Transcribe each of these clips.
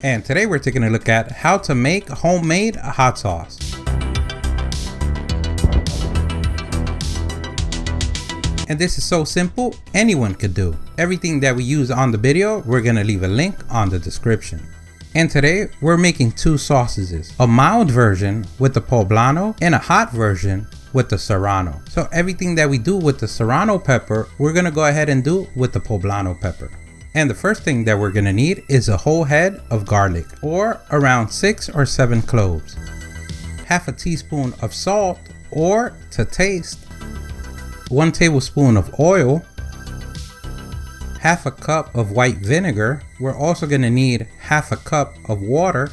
And today we're taking a look at how to make homemade hot sauce. And this is so simple, anyone could do. Everything that we use on the video, we're gonna leave a link on the description. And today we're making two sauces, a mild version with the poblano and a hot version with the serrano. So everything that we do with the serrano pepper, we're gonna go ahead and do with the poblano pepper. And the first thing that we're gonna need is a whole head of garlic, or around 6 or 7 cloves, half a teaspoon of salt or to taste, 1 tablespoon of oil, half a cup of white vinegar. We're also gonna need half a cup of water,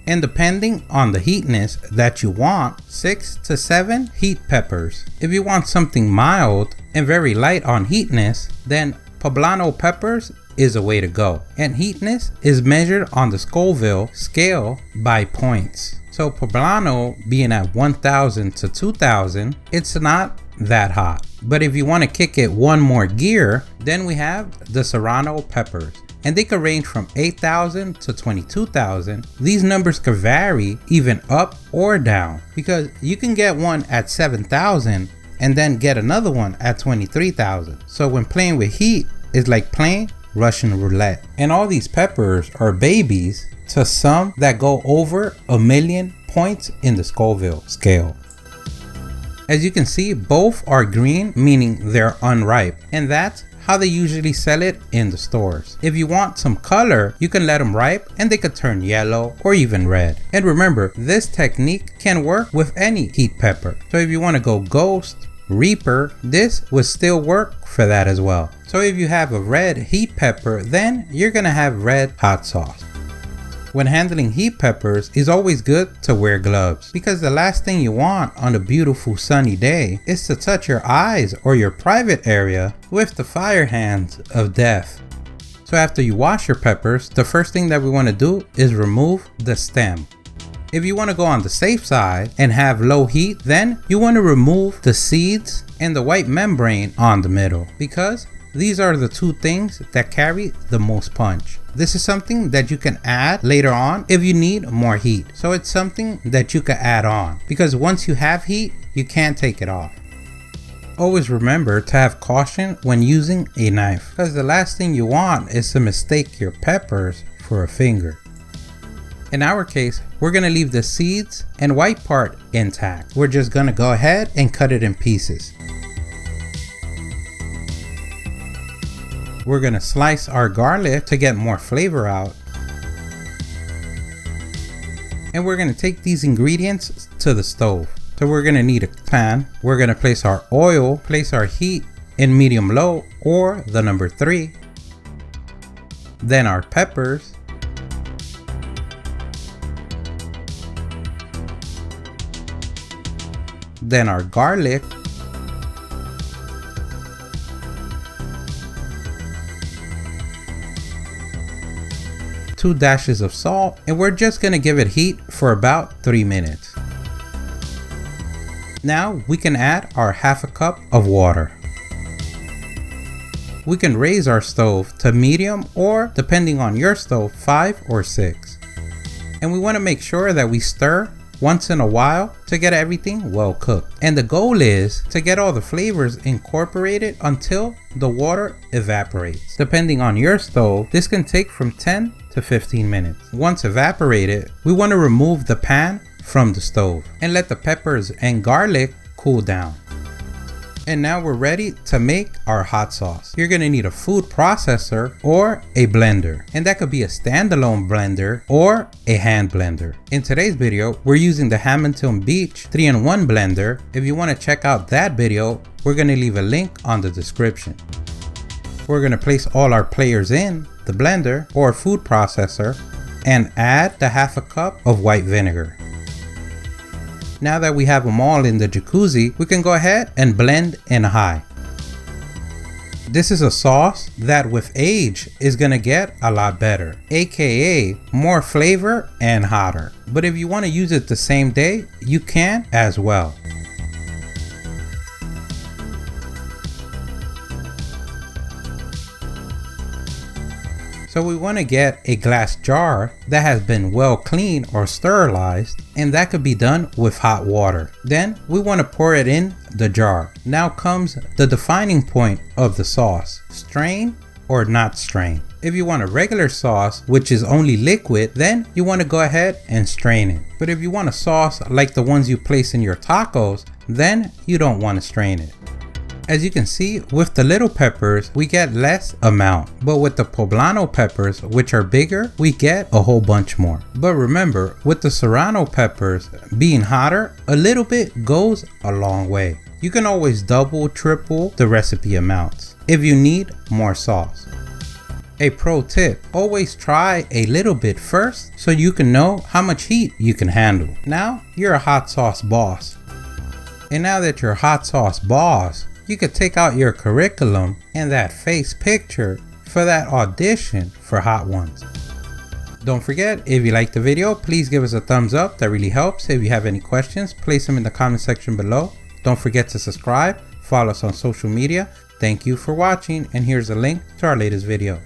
and depending on the heatness that you want, 6 to 7 heat peppers. If you want something mild and very light on heatness, then poblano peppers is a way to go. And heatness is measured on the Scoville scale by points. So poblano being at 1000 to 2000, it's not that hot. But if you want to kick it one more gear, then we have the serrano peppers. And they could range from 8,000 to 22,000. These numbers could vary even up or down, because you can get one at 7,000 and then get another one at 23,000. So when playing with heat, it's like playing Russian roulette. And all these peppers are babies to some that go over 1,000,000 points in the Scoville scale. As you can see, both are green, meaning they're unripe, and that's how they usually sell it in the stores. If you want some color, you can let them ripe and they could turn yellow or even red. And remember, this technique can work with any heat pepper. So if you want to go ghost, reaper, this would still work for that as well. So if you have a red heat pepper, then you're gonna have red hot sauce. When handling heat peppers, it's always good to wear gloves, because the last thing you want on a beautiful sunny day is to touch your eyes or your private area with the fire hands of death. So after you wash your peppers, the first thing that we want to do is remove the stem. If you want to go on the safe side and have low heat, then you want to remove the seeds and the white membrane on the middle, because these are the two things that carry the most punch. This is something that you can add later on if you need more heat. So it's something that you can add on, because once you have heat, you can't take it off. Always remember to have caution when using a knife, because the last thing you want is to mistake your peppers for a finger. In our case, we're gonna leave the seeds and white part intact. We're just gonna go ahead and cut it in pieces. We're gonna slice our garlic to get more flavor out. And we're gonna take these ingredients to the stove. So we're gonna need a pan. We're gonna place our oil, place our heat in medium low or the number 3. Then our peppers. Then our garlic. Two dashes of salt, and we're just gonna give it heat for about 3 minutes. Now we can add our half a cup of water. We can raise our stove to medium, or depending on your stove, 5 or 6. And we wanna make sure that we stir once in a while to get everything well cooked. And the goal is to get all the flavors incorporated until the water evaporates. Depending on your stove, this can take from 10 to 15 minutes. Once evaporated, we want to remove the pan from the stove and let the peppers and garlic cool down. And now we're ready to make our hot sauce. You're gonna need a food processor or a blender. And that could be a standalone blender or a hand blender. In today's video, we're using the Hamilton Beach 3-in-1 blender. If you wanna check out that video, we're gonna leave a link on the description. We're gonna place all our players in the blender or food processor and add the half a cup of white vinegar. Now that we have them all in the jacuzzi, we can go ahead and blend in high. This is a sauce that with age is gonna get a lot better, aka more flavor and hotter. But if you want to use it the same day, you can as well. So we want to get a glass jar that has been well cleaned or sterilized, and that could be done with hot water. Then we want to pour it in the jar. Now comes the defining point of the sauce: strain or not strain. If you want a regular sauce, which is only liquid, then you want to go ahead and strain it. But if you want a sauce like the ones you place in your tacos, then you don't want to strain it. As you can see, with the little peppers, we get less amount, but with the poblano peppers, which are bigger, we get a whole bunch more. But remember, with the serrano peppers being hotter, a little bit goes a long way. You can always double, triple the recipe amounts if you need more sauce. A pro tip: always try a little bit first so you can know how much heat you can handle. Now you're a hot sauce boss. And now that you're a hot sauce boss, you could take out your curriculum and that face picture for that audition for Hot Ones. Don't forget, if you liked the video, please give us a thumbs up. That really helps. If you have any questions, place them in the comment section below. Don't forget to subscribe, follow us on social media. Thank you for watching, and here's a link to our latest video.